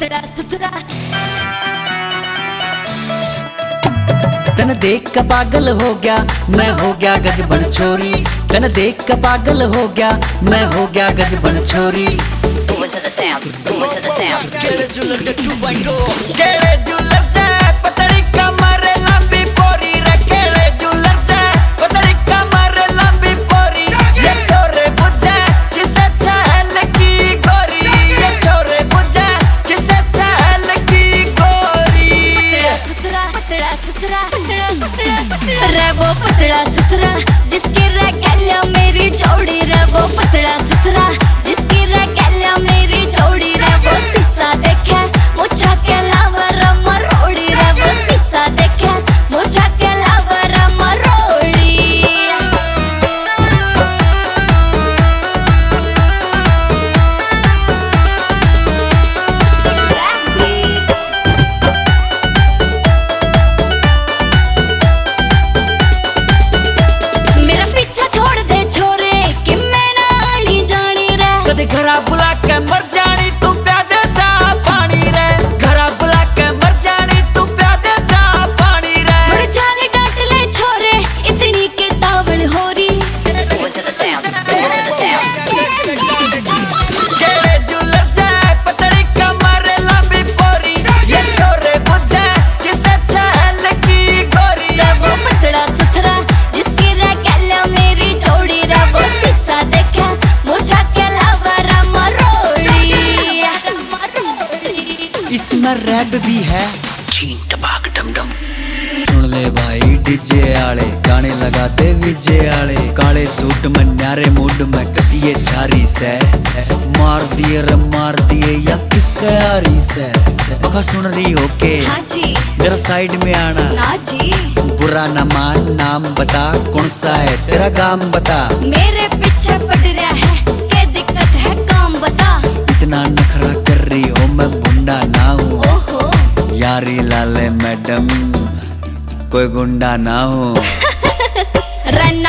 पतड़ा सुतरा। तन देख का पागल हो गया, मैं हो गया गजबन छोरी। तन देख का पागल हो गया, मैं हो गया गजबन छोरी। Move to the sound, move to the sound. केले झूलर जा 2.0, केले झूलर जा पतली कमर लंबी पोरी रे। केले झूलर जा पतली कमर लंबी पोरी। ये छोरे बुझे किसे चहल की गोरी। ये छोरे बुझे किसे चहल की गोरी। पतड़ा सुतरा, पतड़ा सुतरा, पतड़ा सुतरा, सुतरा रे वो पतड़ा सुतरा जिसकी रे गलियां मेरी चौड़ी रे। वो पतड़ा सुतरा जिसकी रे गलियां मेरी चौड़ी रे। वो शीशा देखे मुझा के लावर मरोड़ी रे। वो शीशा देखे मुझा के लावर मरोड़ी। मेरा पीछा छोड़ दे छोरे कि मैं ना आनी जानी रे। कदे घरा बुला के मर जानी तू प्यादे जा पानी रे। घरा बुला के मर जानी तू प्यादे जा पानी रे। थोड़े जाले डांट ले छोरे इतनी के तावड़ हो रही। Move to the sound, move to the sound. केले झूलर जाए पतली कमर लंबी पोरी। ये छोरे बुझे किसे चहल की गोरी। रे वो पतड़ा सुथरा जिसकी रे गलियां मेरी चौड़ी रे। वो शीशा देखे मुझा के लावर मरोड़ी। इसमें रैप भी है। सुन ले भाई डीजे आले गाने लगा दे विजे आले। काले सूट में न्यारे मूड में कतिये छारी से। मार दिए रे मार दिए या किसका यारी से। बखा सुन रही हो के हाँ जी जरा साइड में आना। ना जी बुरा न मान नाम बता कौन सा है तेरा काम बता। मेरे पीछे पड़ रहा है क्या दिक्कत है काम बता। इतना नखरा कर रही हो मैं बुंडा ना हूँ। ओहो यारी लाले मैडम कोई गुंडा ना हो। रन